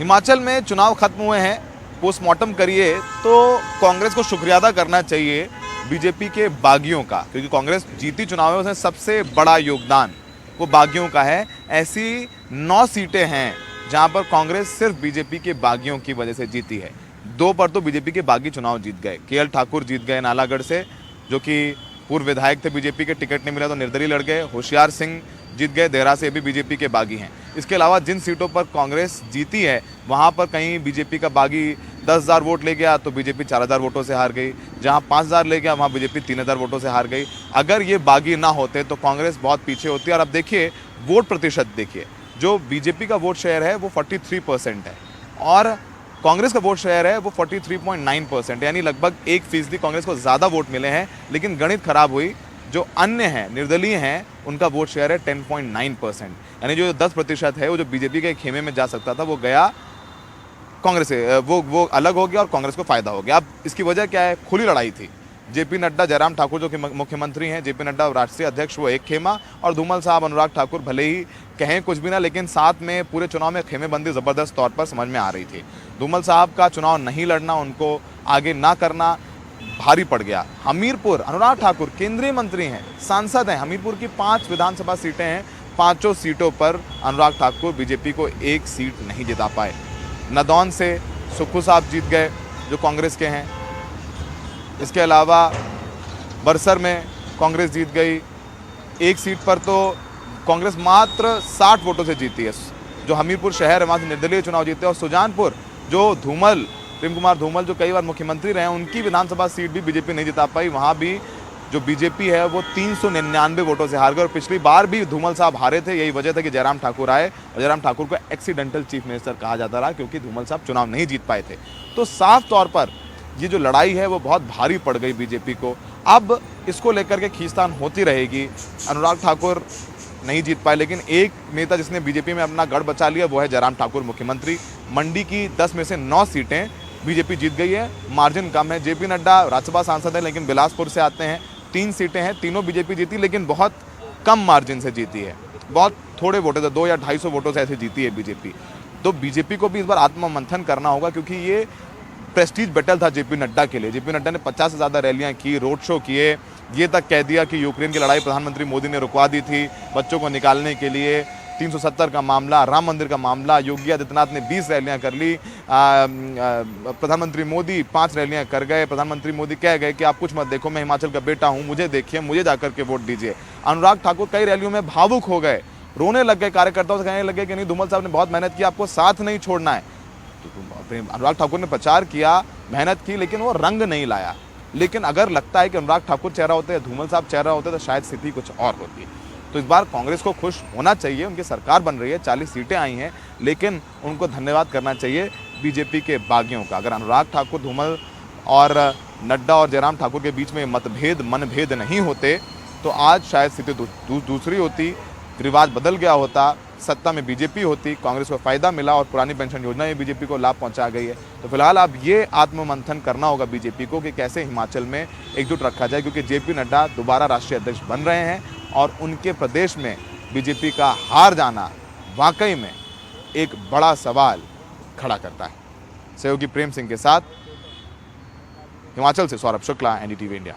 हिमाचल में चुनाव खत्म हुए हैं, पोस्टमार्टम करिए तो कांग्रेस को शुक्रिया अदा करना चाहिए बीजेपी के बागियों का, क्योंकि कांग्रेस जीती चुनाव में उसमें सबसे बड़ा योगदान वो बागियों का है। ऐसी 9 सीटें हैं जहां पर कांग्रेस सिर्फ बीजेपी के बागियों की वजह से जीती है। 2 पर तो बीजेपी के बागी चुनाव जीत गए। केएल ठाकुर जीत गए नालागढ़ से, जो कि पूर्व विधायक थे, बीजेपी के टिकट नहीं मिला तो निर्दलीय लड़ गए। होशियार सिंह जीत गए देहरा से, भी बीजेपी के बागी हैं। इसके अलावा जिन सीटों पर कांग्रेस जीती है वहां पर कहीं बीजेपी का बागी 10,000 वोट ले गया तो बीजेपी 4,000 वोटों से हार गई। जहां 5,000 ले गया वहां बीजेपी 3,000 वोटों से हार गई। अगर ये बागी ना होते तो कांग्रेस बहुत पीछे होती। और अब देखिए वोट प्रतिशत देखिए, जो बीजेपी का वोट शेयर है वो 43% है और कांग्रेस का वोट शेयर है वो 43.9%, यानी लगभग 1% कांग्रेस को ज़्यादा वोट मिले हैं। लेकिन गणित खराब हुई, जो अन्य हैं, निर्दलीय हैं, उनका वोट शेयर है 10.9%, यानी जो 10% है वो जो बीजेपी के खेमे में जा सकता था वो गया कांग्रेस से, वो अलग हो गया और कांग्रेस को फायदा हो गया। अब इसकी वजह क्या है? खुली लड़ाई थी। जेपी नड्डा, जयराम ठाकुर जो कि मुख्यमंत्री हैं, जेपी नड्डा राष्ट्रीय अध्यक्ष, वो एक खेमा, और धूमल साहब, अनुराग ठाकुर भले ही कहें कुछ भी ना, लेकिन साथ में पूरे चुनाव में खेमेबंदी ज़बरदस्त तौर पर समझ में आ रही थी। धूमल साहब का चुनाव नहीं लड़ना, उनको आगे ना करना भारी पड़ गया। हमीरपुर, अनुराग ठाकुर केंद्रीय मंत्री हैं, सांसद हैं, हमीरपुर की 5 विधानसभा सीटें हैं, 5 सीटों पर अनुराग ठाकुर बीजेपी को 1 सीट नहीं जिता पाए। नदौन से सुक्खू साहब जीत गए जो कांग्रेस के हैं। इसके अलावा बरसर में कांग्रेस जीत गई। 1 सीट पर तो कांग्रेस मात्र 60 वोटों से जीती है, जो हमीरपुर शहर है, वहाँ से निर्दलीय चुनाव जीते। और सुजानपुर, जो धूमल, प्रेम कुमार धूमल जो कई बार मुख्यमंत्री रहे हैं, उनकी विधानसभा सीट भी बीजेपी नहीं जिता पाई। वहाँ भी जो बीजेपी है वो 399 वोटों से हार गए। और पिछली बार भी धूमल साहब हारे थे, यही वजह था कि जयराम ठाकुर आए, और जयराम ठाकुर को एक्सीडेंटल चीफ मिनिस्टर कहा जाता रहा क्योंकि धूमल साहब चुनाव नहीं जीत पाए थे। तो साफ तौर पर ये जो लड़ाई है वो बहुत भारी पड़ गई बीजेपी को। अब इसको लेकर के खींचतान होती रहेगी। अनुराग ठाकुर नहीं जीत पाए, लेकिन एक नेता जिसने बीजेपी में अपना गढ़ बचा लिया वो है जयराम ठाकुर, मुख्यमंत्री। मंडी की 10 में से 9 सीटें बीजेपी जीत गई है, मार्जिन कम है। जेपी नड्डा राज्यसभा सांसद है लेकिन बिलासपुर से आते हैं, 3 सीटें हैं, तीनों बीजेपी जीती, लेकिन बहुत कम मार्जिन से जीती है, बहुत थोड़े वोटों से, 200 या 250 वोटों से ऐसे जीती है बीजेपी। तो बीजेपी को भी इस बार आत्ममंथन करना होगा, क्योंकि ये प्रेस्टीज बैटल था जेपी नड्डा के लिए। जेपी नड्डा ने 50 से ज़्यादा रैलियां की, रोड शो किए, ये तक कह दिया कि यूक्रेन की लड़ाई प्रधानमंत्री मोदी ने रुकवा दी थी बच्चों को निकालने के लिए। 370 का मामला, राम मंदिर का मामला, योगी आदित्यनाथ ने 20 रैलियां कर ली, प्रधानमंत्री मोदी 5 रैलियां कर गए। प्रधानमंत्री मोदी कह गए कि आप कुछ मत देखो, मैं हिमाचल का बेटा हूं, मुझे देखिए, मुझे जाकर के वोट दीजिए। अनुराग ठाकुर कई रैलियों में भावुक हो गए, रोने लग गए, कार्यकर्ताओं से कहने लगे कि नहीं, धूमल साहब ने बहुत मेहनत की, आपको साथ नहीं छोड़ना है। तो अनुराग ठाकुर ने प्रचार किया, मेहनत की, लेकिन वो रंग नहीं लाया। लेकिन अगर लगता है कि अनुराग ठाकुर चेहरा होते, धूमल साहब चेहरा होते, तो शायद स्थिति कुछ और होती। तो इस बार कांग्रेस को खुश होना चाहिए, उनकी सरकार बन रही है, 40 सीटें आई हैं, लेकिन उनको धन्यवाद करना चाहिए बीजेपी के बागियों का। अगर अनुराग ठाकुर, धूमल और नड्डा और जयराम ठाकुर के बीच में मतभेद, मनभेद नहीं होते तो आज शायद स्थिति दूसरी होती, रिवाज बदल गया होता, सत्ता में बीजेपी होती, कांग्रेस को फायदा मिला और पुरानी पेंशन योजना में बीजेपी को लाभ पहुंचा गई है। तो फिलहाल अब ये आत्ममंथन करना होगा बीजेपी को कि कैसे हिमाचल में एकजुट रखा जाए, क्योंकि जेपी नड्डा दोबारा राष्ट्रीय अध्यक्ष बन रहे हैं और उनके प्रदेश में बीजेपी का हार जाना वाकई में एक बड़ा सवाल खड़ा करता है। सहयोगी प्रेम सिंह के साथ हिमाचल से सौरभ शुक्ला, NDTV इंडिया।